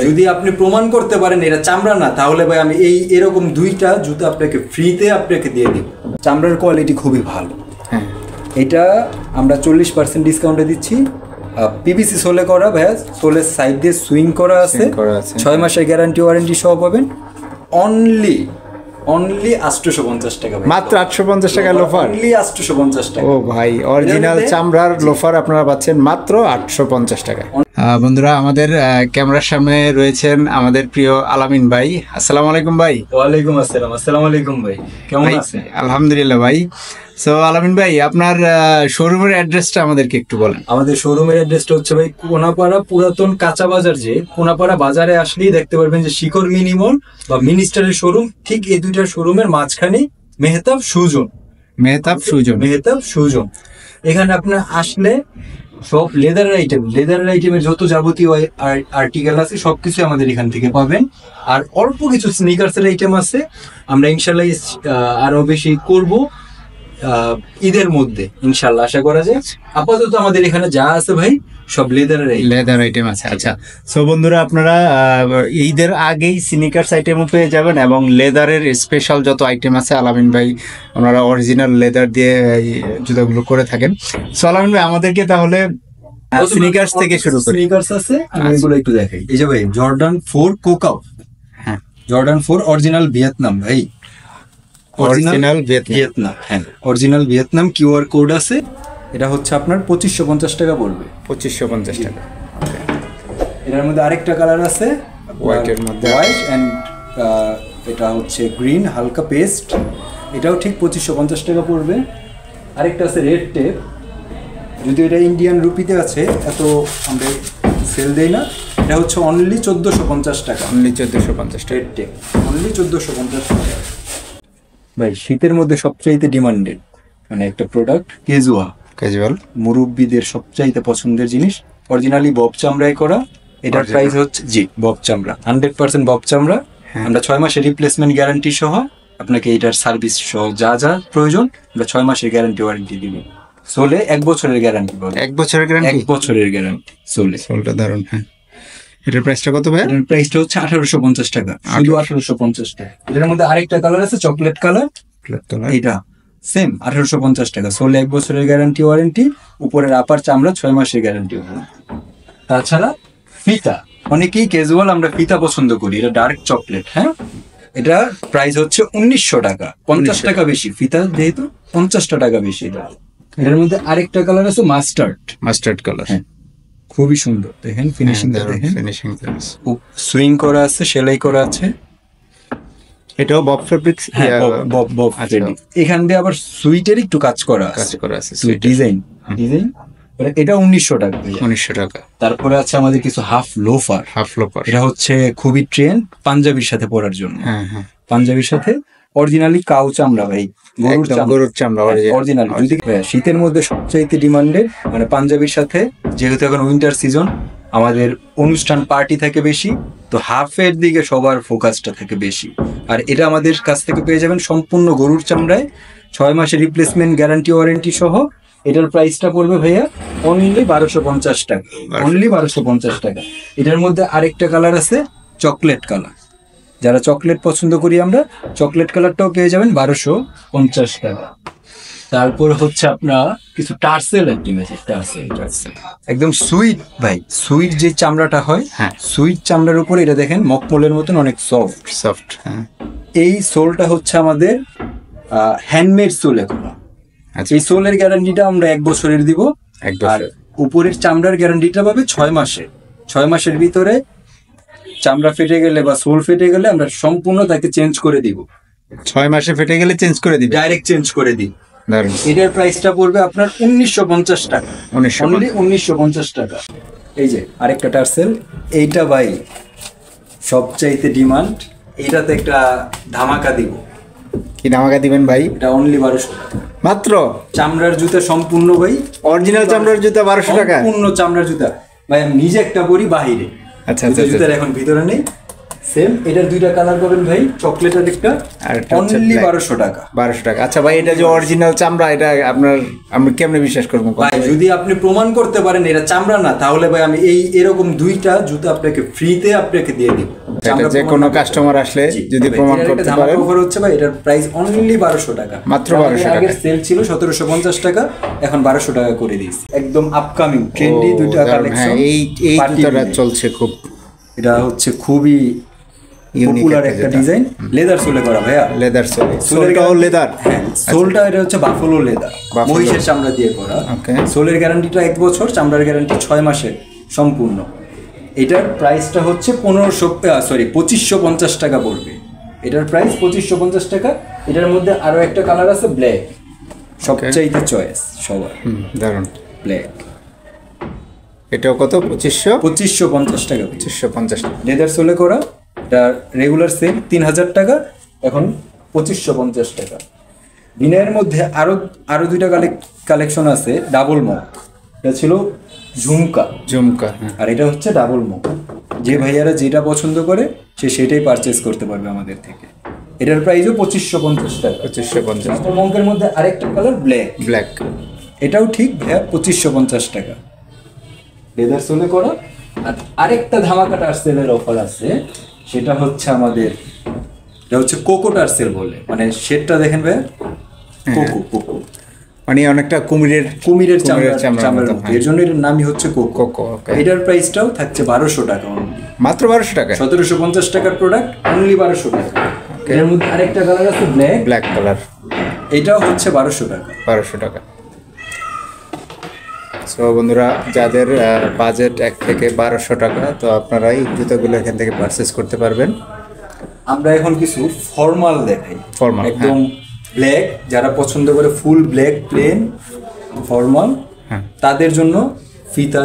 যদি আপনি প্রমাণ করতে পারেন এটা চামড়া না, তাহলে ভাই আমি এরকম 2টা জুতা আপনাকে ফ্রিতে আপনাকে দিয়ে দিব। চামড়ার কোয়ালিটি খুবই ভালো। হ্যাঁ, এটা আমরা 40% ডিসকাউন্টে দিচ্ছি। পিভিসি সোলে করা ভাইয়া, সোলের সাইড দিয়ে সুইং করা আছে, 6 মাসের গ্যারান্টি ওয়ারেন্টি সহ পাবেন। অনলি 850 টাকা, মাত্র 850 টাকা লোফার, অনলি 850 টাকা। ও ভাই, অরিজিনাল চামড়ার লোফার আপনারা পাচ্ছেন মাত্র 850 টাকা। বন্ধুরা, আমাদের ক্যামেরার সামনে রয়েছেন আমাদের প্রিয় আলামিন ভাই। আসসালামু আলাইকুম ভাই। ওয়ালাইকুম আসসালাম। আসসালামু আলাইকুম ভাই, কেমন আছেন? আলহামদুলিল্লাহ ভাই। সো আলামিন ভাই, আপনার শোরুমের অ্যাড্রেসটা আমাদেরকে একটু বলেন। আমাদের শোরুমের অ্যাড্রেসটা হচ্ছে ভাই কোনাপাড়া পুরাতন কাঁচা বাজার। যে কোনাপাড়া বাজারে আসলেই দেখতে পারবেন যে শিখর মিনি মল বা মিনিস্টারের শোরুম, ঠিক এই দুইটা শোরুমের মাঝখানে মেহতাব সুজন। এখানে আপনার আসলে সব লেদারের আইটেমের যত যাবতীয় আর্টিকেল আছে সবকিছু আমাদের এখান থেকে পাবেন। আর অল্প কিছু স্নিকার্সের আইটেম আছে, আমরা ইনশাল্লাহ আরো বেশি করব ঈদের মধ্যে ইনশাল্লাহ, আশা করা যায়। আপাতত আমাদের এখানে যা আছে ভাই সব লেদার আইটেম আছে। আচ্ছা, সো বন্ধুরা, আপনারা ঈদের আগেই স্নিকার্স আইটেমও পেয়ে যাবেন এবং লেদারের স্পেশাল যত আইটেম আছে আলামিন ভাই ওনারা অরিজিনাল লেদার দিয়ে এই জুতাগুলো করে থাকেন। সো আলামিন ভাই, আমাদেরকে তাহলে স্নিকার্স থেকে শুরু করি। স্নিকার্স আছে, আমি এগুলো একটু দেখাই। এই যে ভাই জর্ডান 4 কোকাও। হ্যাঁ, জর্ডান 4 অরিজিনাল ভিয়েতনাম ভাই, অরিজিনাল ভিয়েতনাম। হ্যাঁ, অরিজিনাল ভিয়েতনাম। কিউআর কোড আছে। এটা হচ্ছে আপনার 2550 টাকা পড়বে। 2550 টাকা। এটার মধ্যে আরেকটা কালার আছে, হোয়াইটের মধ্যে, হোয়াইট এন্ড এটা হচ্ছে গ্রিন হালকা পেস্ট। এটাও ঠিক 2550 টাকা পড়বে। আরেকটা আছে রেড টেপ, যদি এটা ইন্ডিয়ান রুপিতে আছে, এত আমরা সেল দেই না। এটা হচ্ছে অনলি 1450 টাকা। অনলি 1450 টাকা রেড টেপ, অনলি 1450 টাকা। ভাই শীতের মধ্যে সবচাইতে ডিমান্ডেড মানে একটা প্রোডাক্ট ক্যাজুয়াল, মুরব্বীদের সবচাইতে পছন্দের জিনিস। অরিজিনালি বব চামড়ায় করা। এটার প্রাইস হচ্ছে বব চামড়া, 100% বব চামড়া। আমরা 6 মাসের রিপ্লেসমেন্ট গ্যারান্টি সহ আপনাকে এটার সার্ভিস সহ যা যা প্রয়োজন আমরা 6 মাসের গ্যারান্টি ওয়ারেন্টি দিব। সোলে 1 বছরের গ্যারান্টি পাবেন। 1 বছরের গ্যারান্টি? 1 বছরের গ্যারান্টি সোলটা। দারুণ। হ্যাঁ, এটার প্রাইসটা কত ভাই? এটার প্রাইসটা হচ্ছে 1850 টাকা, শুধু 1850 টাকা। এটার মধ্যে আরেকটা কালার আছে চকলেট কালার। এটা সেম 1850 টাকা। সোলে 1 বছরের গ্যারান্টি ওয়ারেন্টি, উপরের আপার চামড়া 6 মাসের গ্যারান্টি ওয়ারেন্টি। তাছাড়া ফিতা, অনেকেই ক্যাজুয়াল আমরা ফিতা পছন্দ করি। এটা ডার্ক চকলেট। হ্যাঁ, এটা প্রাইস হচ্ছে 1900 টাকা, 50 টাকা বেশি। ফিতা যেহেতু 50 টাকা বেশি। এটার মধ্যে আরেকটা কালার আছে মাস্টার্ড কালার। হ্যাঁ, খুবই সুন্দর। দেখেন ফিনিশিং, ফিনিশিং সুইং করা আছে, সেলাই করা আছে। এটাও বব ফেব্রিক্স। Bob fabric. এখান দিয়ে আবার সুইটের একটু কাজ করা আছে, ডিজাইন। এটা 1900 টাকা। 1900 টাকা। তারপরে আছে আমাদের কিছু হাফ লোফার। এটা হচ্ছে খুবই ট্রেন্ড পাঞ্জাবির সাথে পরার জন্য। হ্যাঁ হ্যাঁ, পাঞ্জাবির সাথে অরিজিনালি কাউ চামড়া ভাই, গরুর চামড়া অরিজিনাল। যদি শীতের মধ্যে সবচাইতে ডিমান্ডেড মানে পাঞ্জাবির সাথে, যেহেতু এখন উইন্টার সিজন, আমাদের অনুষ্ঠান পার্টি থাকে বেশি, তো হাফের দিকে সবার ফোকাসটা থাকে বেশি। আর এটা আমাদের কাছ থেকে পেয়ে যাবেন সম্পূর্ণ গরুর চামড়ায়, 6 মাসের রিপ্লেসমেন্ট গ্যারান্টি ওয়ারেন্টি সহ। এটার প্রাইসটা পড়বে ভাইয়া অনলি 1250 টাকা, অনলি 1250 টাকা। এটার মধ্যে আরেকটা কালার আছে চকলেট কালার। যারা চকলেট পছন্দ করি আমরা, চকলেট কালারটাও পেয়ে যাবেন 1250 টাকা। তারপর হচ্ছে আপনার কিছু টার্সেল একদম সুইট ভাই, সুইট যে চামড়াটা হয়, হ্যাঁ, সুইট চামড়ার উপরে এটা দেখেন মকমলের মতন অনেক সফট। হ্যাঁ, এই সোলটা হচ্ছে আমাদের হ্যান্ডমেড সোল। এখন এই সোলের গ্যারান্টিটা আমরা 1 বছরের দিব। আর উপরের চামড়ার গ্যারান্টিটা পাবে 6 মাসের। 6 মাসের ভিতরে চামড়া ফেটে গেলে বা সোল ফেটে গেলে আমরা সম্পূর্ণ তাকে চেঞ্জ করে দিব। 6 মাসে ফেটে গেলে চেঞ্জ করে দিই, ডাইরেক্ট চেঞ্জ করে দিই। এটার প্রাইসটা পড়বে আপনার 1950 টাকা, 1950 টাকা। এই যে আরেকটা টার্সেল, এইটা ভাই সবচাইতে ডিমান্ড। এইটাতে একটা ধামাকা দিব। কি ধামাকা দিবেন ভাই? এটা অনলি 1200 টাকা মাত্র। চামড়ার জুতা সম্পূর্ণ ভাই, অরিজিনাল চামড়ার জুতা 1200 টাকা। সম্পূর্ণ চামড়ার জুতা ভাই। আমি নিজে একটা পরি বাহিরে। আচ্ছা, জুতার এখন ভিতরে নেই। সেম এটার দুইটা কালার পাবেন ভাই, চকলেট আর একটা, আর একটা হচ্ছে অনলি black। 1200 টাকা। 1200 টাকা। আচ্ছা ভাই, এটা যে অরিজিনাল চামড়া, এটা আমরা কেমনে বিশ্বাস করবো? ভাই যদি আপনি প্রমাণ করতে পারেন এটা চামড়া না, তাহলে ভাই আমি এরকম দুইটা জুতো আপনাকে ফ্রিতে আপনাকে দিয়ে দিব। এটা যে কোনো কাস্টমার আসলে যদি প্রমাণ করতে পারেন। অফার হচ্ছে ভাই, এটার প্রাইস অনলি 1200 টাকা, মাত্র 1200 টাকা। আগের সেল ছিল 1750 টাকা, এখন 1200 টাকা করে দিয়েছি। একদম আপকামিং ট্রেন্ডি দুইটা কালেকশন। হ্যাঁ, এই জুতোটা চলছে খুব, এটা হচ্ছে খুবই ইউনিক পপুলার একটা ডিজাইন, লেদার সোলে করা ভাইয়া, লেদার সোলটাও লেদার। হ্যাঁ, সোলটা এটা হচ্ছে বাফলো লেদার, মহিষের চামড়া দিয়ে করা। সোলের গ্যারান্টিটা 1 বছর, চামড়ার গ্যারান্টি 6 মাসের সম্পূর্ণ। এটার প্রাইসটা হচ্ছে 2550 টাকা পড়বে। এটার প্রাইস 2550 টাকা। এটার মধ্যে আরো একটা কালার আছে ব্ল্যাক, সবচাইতে চয়েস সবার, দারুন ব্ল্যাক। এটাও কত? 2550 টাকা। 2550 টাকা। লেদার সোলে করা, এটা রেগুলার সেল 3000 টাকা, এখন 2550 টাকা। বিনয়ের মধ্যে আরো দুইটা কালেকশন আছে, ডাবল মক। এটা ছিল ঝুমকা, আর এটা হচ্ছে ডাবল মক। যে ভাইয়ারা যেটা পছন্দ করে সে সেটাই পারচেজ করতে পারবে আমাদের থেকে। এটার প্রাইসও 2550 টাকা। 2550। ডাবল মকের মধ্যে আরেকটা কালার ব্ল্যাক, এটাও ঠিক ভাইয়া 2550 টাকা, লেদার সোলে করা। আর আরেকটা ধামাকা টার্সেলের অফার আছে, সেটা হচ্ছে আমাদের, এটা হচ্ছে কোকো টার্সেল বলে, মানে শেডটা দেখেন ভাইয়া, কোকো মানে অনেকটা কুমিরের চামড়ার মতো, এর জন্য এর নামই হচ্ছে কোকো। এটার প্রাইসটাও থাকছে 1200 টাকা অনলি, মাত্র 1200 টাকা। 1750 টাকার প্রোডাক্ট, অনলি 1200 টাকা। এর মধ্যে আরেকটা কালার আছে ব্ল্যাক কালার, এটাও হচ্ছে 1200 টাকা। 1200 টাকা। সো বন্ধুরা, যাদের বাজেট 1 থেকে 1200 টাকা, তো আপনারা এই জুতোগুলো এখান থেকে পারচেজ করতে পারবেন। আমরা এখন কিছু ফর্মাল দেখাই, ফর্মাল একদম ব্ল্যাক, যারা পছন্দ করে ফুল ব্ল্যাক প্লেন ফর্মাল, তাদের জন্য ফিতা।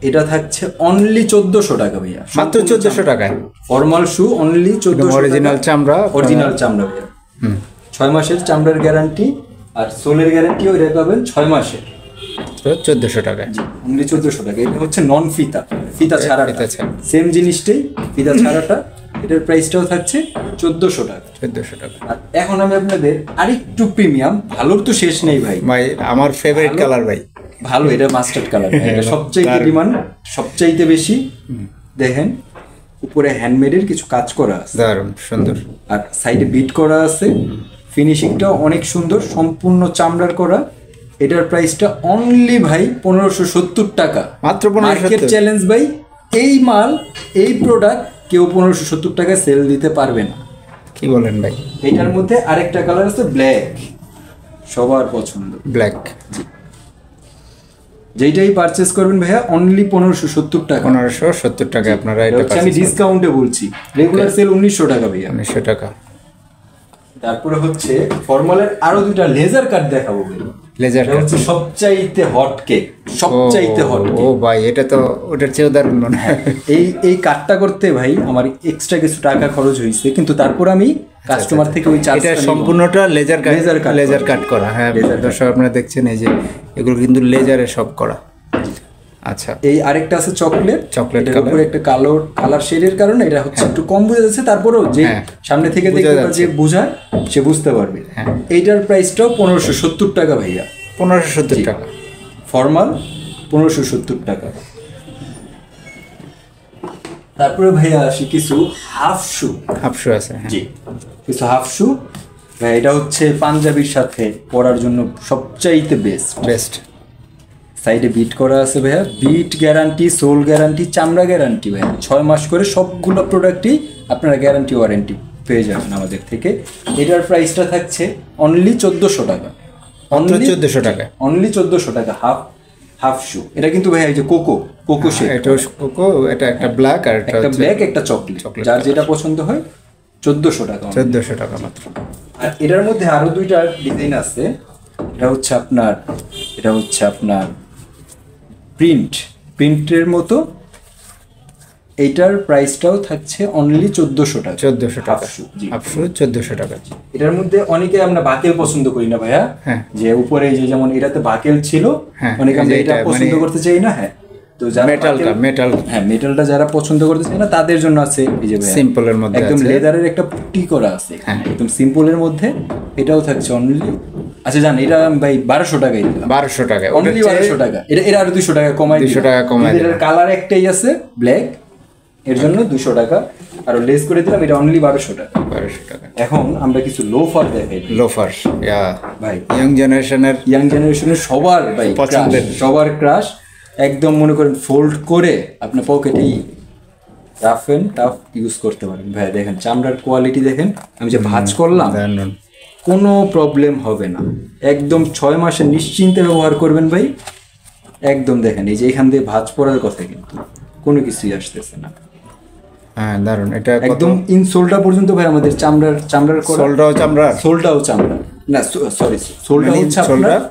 এটা থাকছে অনলি 1400 টাকা ভাইয়া, মাত্র 1400 টাকায় ফর্মাল শু, অনলি 1400 টাকা। অরিজিনাল চামড়া ভাইয়া, 6 মাসের চামড়ার গ্যারান্টি, আর সোলের গ্যারান্টিও এটা পাবেন 6 মাসের, তো 1400 টাকা, অনলি 1400 টাকা। এটা হচ্ছে নন ফিতা ছাড়া, সেম জিনিসটাই, ফিতা ছাড়াটা। এটার প্রাইসটাও থাকছে 1400 টাকা। 1400 টাকা। আর এখন আমি আপনাদের আরেকটু প্রিমিয়াম, ভালোর তো শেষ নেই ভাই, আমার ফেভারিট কালার ভাই, ভালো, এটা মাস্টার্ড কালার, এটা সবচাইতে ডিমান্ড, সবচাইতে বেশি। দেখেন উপরে হ্যান্ডমেডের কিছু কাজ করা আছে, দারুণ সুন্দর, আর সাইডে বিট করা আছে, ফিনিশিংটাও অনেক সুন্দর, সম্পূর্ণ চামড়ার করা। এটার প্রাইসটা অনলি ভাই 1570 টাকা, মাত্র 1570 চ্যালেঞ্জ ভাই। এই মাল, এই প্রোডাক্ট কেউ 1570 টাকায় সেল দিতে পারবে না। কি বলেন ভাই? এটার মধ্যে আরেকটা কালার আছে ব্ল্যাক, সবার পছন্দ ব্ল্যাক। যেটাই পারচেজ করবেন ভাইয়া অনলি 1570 টাকা। 1570 টাকা আপনারা এটা পাচ্ছেন। আমি ডিসকাউন্টে বলছি, রেগুলার সেল 1900 টাকা ভাইয়া, 1900 টাকা। তারপরে হচ্ছে ফর্মালের আরো দুইটা লেজার কাট দেখাবো ভাই। লেজার কাট হচ্ছে সবচাইতে হট কেক, সবচাইতে হট কেক। ও ভাই, এটা তো ওটার চেয়েও দারুণ মনে হয়। এই কাটটা করতে ভাই আমার এক্সট্রা কিছু টাকা খরচ হয়েছে, কিন্তু তারপর আমি কাস্টমার থেকে ওই চার্জ, এটা সম্পূর্ণটা লেজার কাট করা। হ্যাঁ দর্শক, আপনারা দেখছেন এই যে এগুলো কিন্তু লেজারে সব করা। আচ্ছা, এই আরেকটা আছে চকলেট উপরে একটা কালার শেডের কারণে এটা হচ্ছে একটু কম বোঝা যাচ্ছে, তারপরেও যে সামনে থেকে দেখতে যে বোঝায় সে বুঝতে পারবে। এইটার প্রাইসটাও 1570 টাকা ভাইয়া, 1570 টাকা ফর্মাল, 1570 টাকা। তারপরে ভাইয়া আসি কিছু হাফ শু আছে। জি, কিছু হাফ শু। এটা হচ্ছে পাঞ্জাবির সাথে পরার জন্য সবচাইতে বেস্ট। সাইডে বিট করা আছে ভাইয়া, বিট গ্যারান্টি, সোল গ্যারান্টি, চামড়া গ্যারান্টি ভাইয়া, 6 মাস করে সবগুলো প্রোডাক্টই আপনারা গ্যারান্টি ওয়ারেন্টি পেয়ে যাবেন আমাদের থেকে। এটার প্রাইসটা থাকছে অনলি 1400 টাকা, অনলি 1400 টাকা, অনলি 1400 টাকা হাফ শু। এটা কিন্তু ভাইয়া এই যে কোকো শেড, এটা কোকো, এটা একটা ব্ল্যাক আর একটা ব্ল্যাক, একটা চকলেট, যার যেটা পছন্দ হয় 1400 টাকা, 1400 টাকা মাত্র। আর এটার মধ্যে আরো দুইটা ডিজাইন আছে। এটা হচ্ছে আপনার প্রিন্টের মতো। এইটার প্রাইসটাও থাকছে অনলি 1400 টাকা, 1400 টাকা, আপশু 1400 টাকা। এটার মধ্যে অনেকে আমরা বাকেল পছন্দ করি না ভাইয়া, যে উপরে যে যেমন এটাতে বাকেল ছিল, অনেকে আমরা এটা পছন্দ করতে চাই না। হ্যাঁ, তো যারা মেটাল হ্যাঁ মেটালটা যারা পছন্দ করতেছে না তাদের জন্য আছে এই যে ভাইয়া, সিম্পলের মধ্যে একদম আছে। লেদারের একটা পুটি করা আছে, হ্যাঁ। একদম সিম্পলের মধ্যে। এটাও থাকছে অনলি, আচ্ছা জান এটা আমি ভাই 1200 টাকায় দিলাম, 1200 টাকা, অনলি 1200 টাকা। এটা আরো 200 টাকা কমাই 200 টাকা কমাই এটার কালার একটাই আছে ব্ল্যাক, এর জন্য 200 টাকা আর লেস করে দিলাম, এটা অনলি 1200 টাকা। 1200 টাকা। এখন আমরা কিছু লোফার দেখাই লোফার, ইয়া ভাই, ইয়াং জেনারেশনের সবার ভাই পছন্দের। সবার ক্রাশ, একদম মনে করেন ফোল্ড করে আপনার পকেটেই রাফ এন্ড টাফ ইউজ করতে পারেন। ভাই দেখেন চামড়ার কোয়ালিটি দেখেন, আমি যে ভাঁজ করলাম কোনো প্রবলেম হবে না, একদম 6 মাসে নিশ্চিন্তে ব্যবহার করবেন ভাই। একদম দেখেন এই যে এখান দিয়ে ভাঁজ পড়ার কথা কিন্তু কোনো কিছুই আসতেছে না। হ্যাঁ দারুন, এটা একদম ইনসোলটা পর্যন্ত ভাই আমাদের চামড়ার করা, সোলটাও চামড়া, সোলটাও চামড়া না, সরি সোলটা মানে হচ্ছে সোলটা? আপনার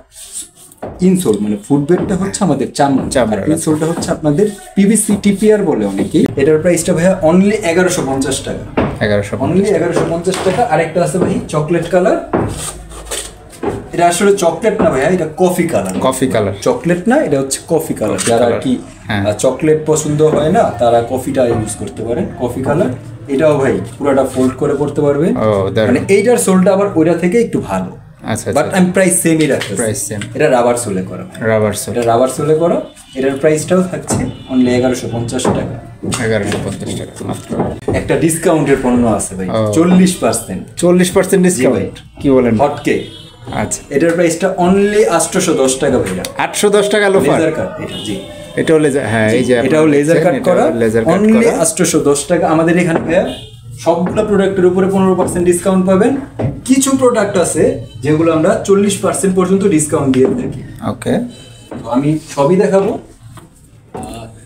ইনসোল, মানে ফুটবেডটা হচ্ছে আমাদের চামড়া, ইনসোলটা হচ্ছে আপনাদের পিভিসি টিপিআর বলে অনেকেই। এটার প্রাইসটা ভাইয়া অনলি 1150 টাকা, 1100, অনলি 1150 টাকা। আরেকটা আছে ভাই চকলেট কালার, এটা আসলে চকলেট না ভাইয়া, এটা coffee colour, coffee colour, chocolate না, এটা হচ্ছে কফি কালার। যারা আর কি চকলেট পছন্দ হয় না তারা কফিটা ইউজ করতে পারেন, কফি কালার। এটাও ভাই পুরোটা ফোল্ড করে পড়তে পারবে, মানে এইটার সোলটা আবার ওইটা থেকে একটু ভালো। আচ্ছা, বাট আমি প্রাইস সেমই রাখছি, প্রাইস সেম। এটা রাবার সোলে করা, রাবার সোল, এটা রাবার সোলে করা। এটার প্রাইসটাও থাকছে অনলি 1150 টাকা, 1150 টাকা মাত্র। একটা ডিসকাউন্টের পণ্য আছে ভাই, 40%, 40% ডিসকাউন্ট, কি বলেন? হটকেক। আচ্ছা, এটার প্রাইসটা অনলি 810 টাকা ভাইয়া, 810 টাকা লোফার, লেজার কাট এটা, জি এটাও লেজার, হ্যাঁ এই যে এটাও লেজার কাট করা, লেজার কাট অনলি করা, 810 টাকা। আমাদের এখানে ভাইয়া সবগুলো প্রোডাক্টের উপরে 15% ডিসকাউন্ট পাবেন। কিছু প্রোডাক্ট আছে যেগুলো আমরা 40% পর্যন্ত ডিসকাউন্ট দিয়ে থাকি। ওকে, তো আমি সবই দেখাবো।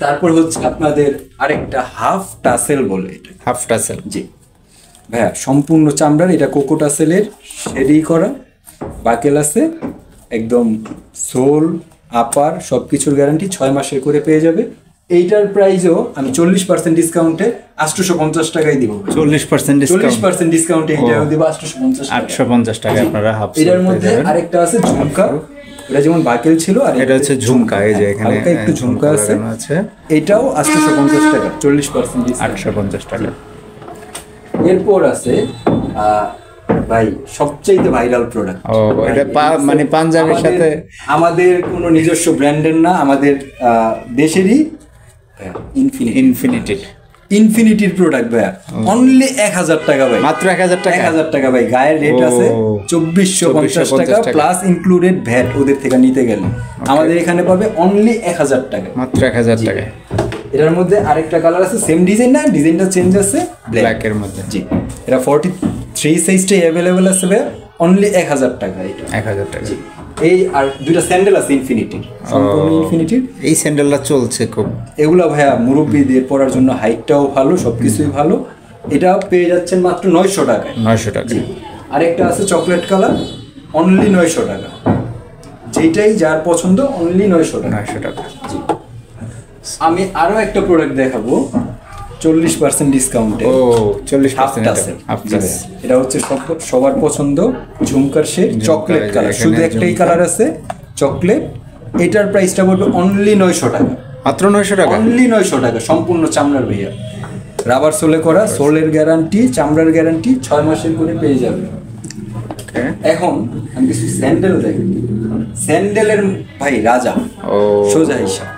তারপর হচ্ছে আপনাদের আরেকটা হাফ টাসেল বলে, এটা হাফ টাসেল, জি ভাইয়া সম্পূর্ণ চামড়ার, এটা কোকো টাসেলের শেডি করা, বাকেল আছে, একদম সোল আপার সবকিছুর গ্যারান্টি 6 মাসের করে পেয়ে যাবে। এইটার প্রাইসও আমি 40% ডিসকাউন্টে 850 টাকায় দিব, 40% ডিসকাউন্ট, 40% ডিসকাউন্টে এটাও দিব 850 টাকা। 850 টাকা আপনারা হাফ। এটার মধ্যে আরেকটা আছে ঝুমকা, এটা যেমন বাকেল ছিল আর এটা হচ্ছে ঝুমকা, এই যে এখানে হালকা একটু ঝুমকা আছে, এটাও 850 টাকা, 40% ডিসকাউন্ট, 850 টাকা। এরপর আছে ভাই সবচেয়ে ভাইরাল প্রোডাক্ট, ও এটা মানে পাঞ্জাবের সাথে আমাদের কোনো নিজস্ব ব্র্যান্ডের না, আমাদের দেশেরই ইনফিনিটির প্রোডাক্ট ভাইয়া, অনলি 1000 টাকা ভাই, মাত্র 1000 টাকা, 1000 টাকা ভাই। গায়ের রেট আছে 2450 টাকা প্লাস ইনক্লুডেড ভ্যাট ওদের থেকে নিতে গেলে। আমাদের এখানে পাবে অনলি 1000 টাকা, মাত্র 1000 টাকা। এটার মধ্যে আরেকটা কালার আছে, সেম ডিজাইন না, ডিজাইনটা চেঞ্জ আছে, ব্ল্যাক এর মধ্যে, জি এটা 43 সাইজটাই অ্যাভেলেবেল আছে ভাই, অনলি 1000 টাকা, এটা 1000 টাকা। এই আর দুইটা স্যান্ডেল আছে ইনফিনিটির, সম্পূর্ণ ইনফিনিটির। এই স্যান্ডেলটা চলছে খুব, এগুলা ভাইয়া মুরব্বীদের পরার জন্য, হাইটটাও ভালো, সবকিছুই ভালো। এটা পেয়ে যাচ্ছেন মাত্র 900 টাকায়, 900 টাকা। আরেকটা আছে চকলেট কালার, অনলি 900 টাকা, যেটাই যার পছন্দ অনলি 900 টাকা, 900 টাকা। আমি আরো একটা প্রোডাক্ট দেখাবো 40% ডিসকাউন্টে, ও 40% এটা হচ্ছে সবার পছন্দ ঝুমকার শেড, চকলেট কালার, শুধু একটাই কালার আছে চকলেট। এটার প্রাইসটা পড়বে অনলি 900 টাকা, মাত্র 900 টাকা, অনলি 900 টাকা, সম্পূর্ণ চামড়ার ভাইয়া, রাবার সোলে করা, সোলের গ্যারান্টি, চামড়ার গ্যারান্টি, 6 মাসের করে পেয়ে যাবে। এখন আমি কিছু স্যান্ডেল দেখি, স্যান্ডেলের ভাই রাজা, ও সোজা হিসাব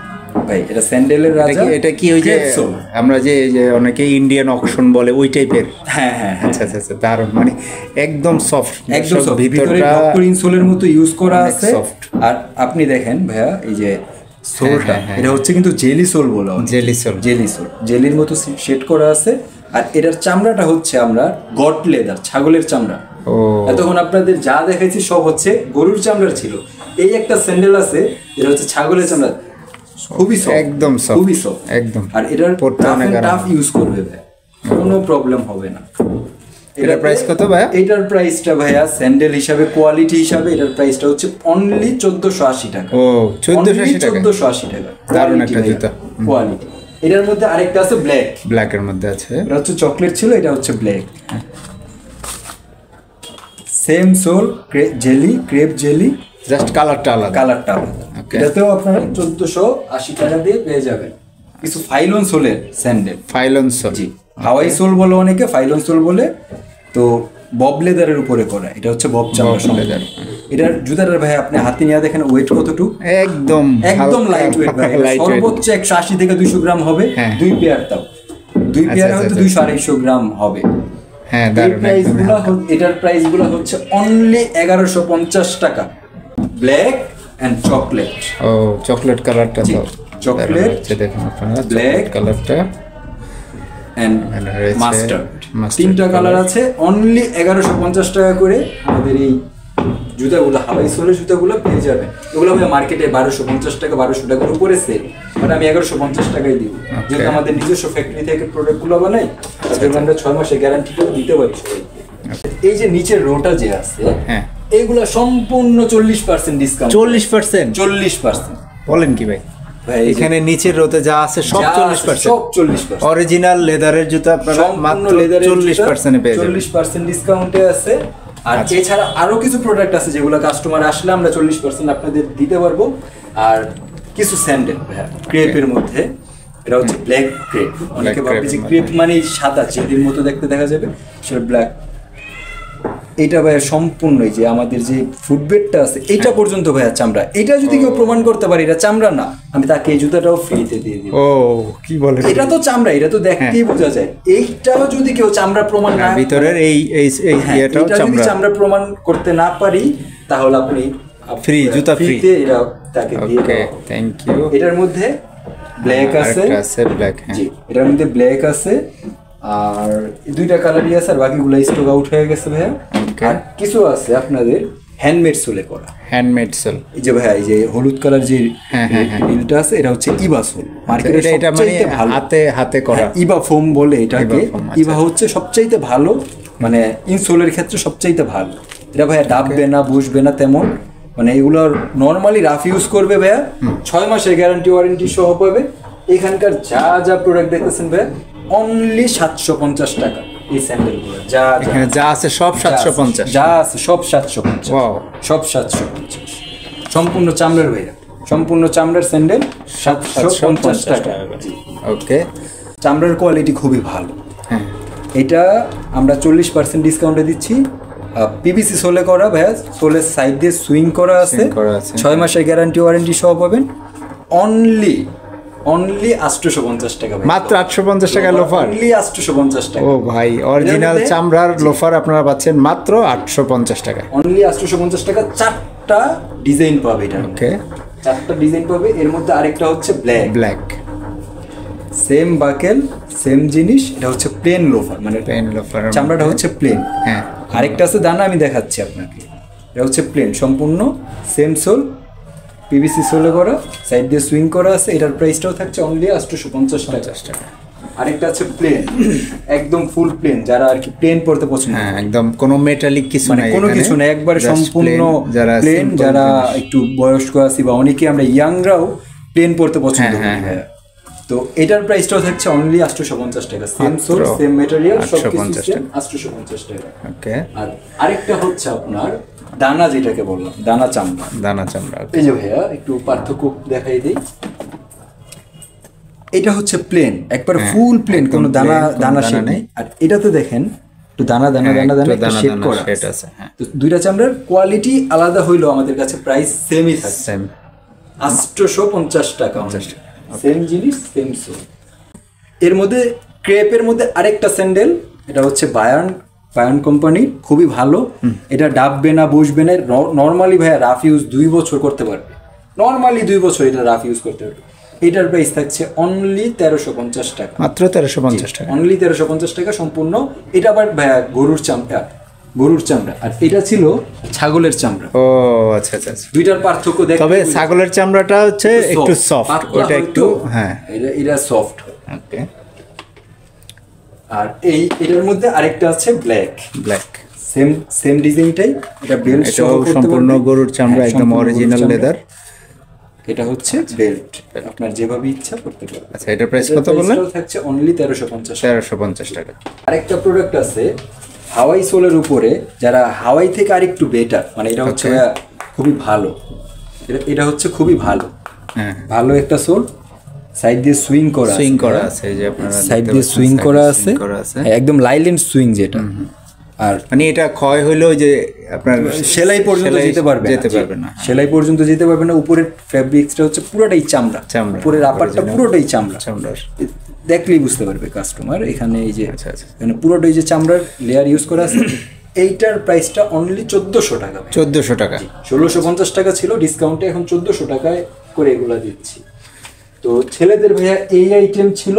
ভাই, এটা স্যান্ডেলের রাজা। এটা কি ওই যে আমরা যে অনেকে ইন্ডিয়ান অকশন বলে ওই টাইপের? হ্যাঁ হ্যাঁ, আচ্ছা আচ্ছা আচ্ছা, দারুণ, মানে একদম সফট, একদম সফট, ভিতরে ডক্টর ইনসোলের মতো ইউজ করা আছে। আর আপনি দেখেন ভাইয়া এই যে সোলটা, এটা হচ্ছে কিন্তু জেলি সোল বলা হয়, জেলি সোল, জেলি সোল, জেলির মতো সেট করা আছে। আর এটার চামড়াটা হচ্ছে আমরা গট লেদার, ছাগলের চামড়া। ও এতক্ষণ আপনাদের যা দেখাইছি সব হচ্ছে গরুর চামড়ার ছিল, এই একটা স্যান্ডেল আছে এটা হচ্ছে ছাগলের চামড়া, খুবই সফট, একদম সফট, খুবই সফট একদম। আর এটার টাফ ইউজ করবে ভাই, কোনো প্রবলেম হবে না। এটার প্রাইস কত ভাই? এটার প্রাইসটা ভাইয়া স্যান্ডেল হিসাবে, কোয়ালিটি হিসাবে এটার প্রাইসটা হচ্ছে অনলি 1480 টাকা। ও 1480 টাকা, 1480 টাকা, দারুণ একটা জুতা, কোয়ালিটি। এটার মধ্যে আরেকটা আছে ব্ল্যাক, ব্ল্যাকের মধ্যে আছে, এটা হচ্ছে চকলেট ছিল, এটা হচ্ছে black, same sole, jelly, crepe jelly, just কালারটা আলাদা, কালারটা আলাদা। এটাতেও আপনারা 1480 টাকা দিয়ে পেয়ে যাবেন। কিছু ফাইলন সোলের স্যান্ডেল, ফাইলন সোল, জি হাওয়াই সোল বলে অনেকে, ফাইলন সোল বলে। তো বব লেদারের উপরে করা, এটা হচ্ছে বব চামড়া লেদার। এটার জুতাটার ভাই আপনি হাতে নিয়ে দেখেন ওয়েট কতটুকু, একদম লাইট ওয়েট ভাই, সর্বোচ্চ 180 থেকে 200 গ্রাম হবে। দুই পেয়ার, তাও দুই পেয়ার হয়তো 200-250 গ্রাম হবে। হ্যাঁ, এটার প্রাইস গুলো হচ্ছে অনলি 1150 টাকা। Black and chocolate. ও চকলেট কালারটা, তো চকলেট দেখুন আপনারা, ব্ল্যাক কালারটা এন্ড মাস্টার্ড, তিনটা কালার আছে। অনলি 1150 টাকা করে আমাদের এই জুতাগুলো, হাওয়াই সোলের জুতাগুলো পেয়ে যাবেন। এগুলো আমাদের মার্কেটে 1250 টাকা 1200 টাকার উপরে সেল, বাট আমি 1150 টাকায় দিব, যেহেতু আমাদের নিজস্ব ফ্যাক্টরি থেকে প্রোডাক্টগুলো বানাই, তাদের আমরা 6 মাসের গ্যারান্টিটাও দিতে পারি সবাইকে। এই যে নিচের রোটা যে আছে, হ্যাঁ এইগুলো সম্পূর্ণ 40% ডিসকাউন্ট। 40%? বলেন কি ভাই? এখানে নিচের রোতে যা আছে সব 40%, অরিজিনাল লেদারের জুতা আপনারা মাত্র 40% পেয়ে যাবেন। 40% ডিসকাউন্টে আছে। আর এছাড়া আরো কিছু প্রোডাক্ট আছে যেগুলো কাস্টমার আসলে আমরা 40% আপনাদের দিতে পারবো। আর কিছু স্যান্ডেল ক্রেপের মধ্যে, এটা হচ্ছে ব্ল্যাক ক্রেপ। অনেকে ভাবে যে ক্রেপ মানে সাদা চেরির মতো দেখতে দেখা যাবে, সেটা ব্ল্যাক। এটা ভাইয়া সম্পূর্ণ এই যে আমাদের যে ফুটবেডটা আছে এটা পর্যন্ত ভাইয়া চামড়া। এটা যদি কেউ প্রমাণ করতে পারে এটা চামড়া না, আমি তাকে এই জুতাটাও ফ্রিতে দিয়ে দিব। ও কি বলে, এটা তো চামড়া, এটা তো দেখতেই বোঝা যায়। এইটাও যদি কেউ চামড়া প্রমাণ না, ভিতরের এই এটাও চামড়া, চামড়া প্রমাণ করতে না পারি, তাহলে আপনি ফ্রি জুতা ফ্রিতে এটা তাকে দিয়ে দাও। Thank you. এটার মধ্যে ব্ল্যাক আছে, ব্ল্যাক, জি এটার মধ্যে ব্ল্যাক আছে, আর দুইটা কালারই আছে, আর বাকিগুলো স্টক আউট হয়ে গেছে ভাইয়া। আর কিছু আছে আপনাদের হ্যান্ডমেড সোলে করা, হ্যান্ডমেড সোল। এই যে ভাইয়া এই যে হলুদ কালার যে রিলটা আছে, এটা হচ্ছে ইবা সোল। মার্কেটে এটা মানে হাতে করা, ইবা ফোম বলে এটাকে। ইবা হচ্ছে সবচাইতে ভালো, মানে ইনসোলের ক্ষেত্রে সবচাইতে ভালো। এটা ভাইয়া ডাববে না, বসবে না তেমন, মানে এগুলোর নর্মালি রাফ ইউজ করবে ভাইয়া, 6 মাসের গ্যারান্টি ওয়ারেন্টি সহ পাবে। এখানকার যা যা প্রোডাক্ট দেখতেছেন ভাইয়া অনলি 750 টাকা। এই স্যান্ডেলগুলো যা আছে সব 750, যা আছে সব 750, সব 750, সম্পূর্ণ চামড়ার ভাইয়া, সম্পূর্ণ চামড়ার স্যান্ডেল 750 টাকা। ওকে, চামড়ার কোয়ালিটি খুবই ভালো। হ্যাঁ, এটা আমরা 40% ডিসকাউন্টে দিচ্ছি। পিভিসি সোলে করা ভাইয়া, সোলের সাইড দিয়ে সুইং করা আছে, 6 মাসের গ্যারান্টি ওয়ারেন্টি সহ পাবেন। অনলি 850 টাকা, মাত্র 850 টাকা লোফার, অনলি 850 টাকা। ও ভাই, অরিজিনাল চামড়ার লোফার আপনারা পাচ্ছেন মাত্র 850 টাকা, অনলি 850 টাকা। 4টা ডিজাইন পাবে এটা। ওকে, 4টা ডিজাইন পাবে। এর মধ্যে আরেকটা হচ্ছে ব্ল্যাক, সেম বাকেল সেম জিনিস। এটা হচ্ছে প্লেন লোফার, মানে প্লেন লোফার, চামড়াটা হচ্ছে প্লেন। হ্যাঁ, আরেকটা আছে দানা, আমি দেখাচ্ছি আপনাকে। এটা হচ্ছে প্লেন, সম্পূর্ণ সেম সোল, পিভিসি সোলে করা, সাইড দিয়ে সুইং করা আছে। এটার প্রাইসটাও থাকছে অনলি 850 টাকা। আরেকটা আছে প্লেন, একদম ফুল প্লেন, যারা আর কি প্লেন পড়তে পছন্দ, হ্যাঁ একদম কোনো মেটালিক কিছু নাই, কোনো কিছু না, একবারে সম্পূর্ণ প্লেন। যারা একটু বয়স্ক আছি বা অনেকে আমরা ইয়াংরাও প্লেন পড়তে পছন্দ করি। হ্যাঁ, তো এটার প্রাইসটাও থাকছে অনলি 850 টাকা। সেম সোল সেম ম্যাটেরিয়াল, সবকিছু সেম, 850 টাকা। ওকে, আর আরেকটা হচ্ছে আপনার দানা, যেটাকে বললাম দানা চামড়া। এই যে ভাইয়া একটু পার্থক্য দেখাই দিই। এটা হচ্ছে প্লেন, একবার ফুল প্লেন, কোনো দানা শেড নেই। আর এটাতে দেখেন একটু দানা শেড করা আছে। তো দুইটা চামড়ার কোয়ালিটি আলাদা হইলো, আমাদের কাছে প্রাইস সেমই থাকে, 850 টাকা। সেম জিনিস সেম সোল। এর মধ্যে ক্রেপের মধ্যে আরেকটা স্যান্ডেল, এটা হচ্ছে বায়ার্ন কোম্পানির, খুবই ভালো। এটা ডাববে না, বসবে না। নর্মালি ভাইয়া রাফ ইউজ 2 বছর করতে পারবে, নর্মালি 2 বছর এটা রাফ ইউজ করতে পারবে। এটার প্রাইস থাকছে অনলি 1350 টাকা, মাত্র 1350 টাকা, অনলি 1350 টাকা সম্পূর্ণ। এটা আবার ভাইয়া গরুর চামড়া, আর এটা ছিল ছাগলের চামড়া। ও আচ্ছা, দুইটার পার্থক্য দেখ। তবে ছাগলের চামড়াটা হচ্ছে একটু সফট, ওটা একটু, হ্যাঁ এটা সফট। ওকে, আর এটার মধ্যে আরেকটা আছে ব্ল্যাক, সেম ডিজাইনটাই। এটা বেল্ট সহ সম্পূর্ণ গরুর চামড়া, একদম অরিজিনাল লেদার। এটা হচ্ছে বেল্ট, আপনার যেভাবে ইচ্ছা করতে পারবেন। আচ্ছা, এটার প্রাইস কত বললেন? থাকছে অনলি 1350 টাকা। আরেকটা প্রোডাক্ট আছে হাওয়াই সোলের উপরে, যারা হাওয়াই থেকে আরেকটু বেটার, মানে এটা হচ্ছে খুবই ভালো। এটা হচ্ছে খুবই ভালো, হ্যাঁ ভালো একটা সোল, সাইড দিয়ে সুইং করা, সুইং করা আছে, এই যে আপনারা সাইড দিয়ে সুইং করা আছে, হ্যাঁ, একদম লাইলেন্ড সুইং যেটা। আর মানে এটা ক্ষয় হইলেও যে আপনার সেলাই পর্যন্ত যেতে পারবে না, সেলাই পর্যন্ত যেতে পারবে না। উপরের ফ্যাব্রিক্সটা হচ্ছে পুরোটাই চামড়া, উপরের আপারটা পুরোটাই চামড়া, দেখলেই বুঝতে পারবে কাস্টমার। এখানে এই যে এখানে পুরোটাই যে চামড়ার লেয়ার ইউজ করা আছে। এইটার প্রাইসটা অনলি 1400 টাকা। 1400 টাকা, 1650 টাকা ছিল, ডিসকাউন্টে এখন 1400 টাকায় করে এগুলা দিচ্ছি। তো ছেলেদের ভাইয়া এই আইটেম ছিল।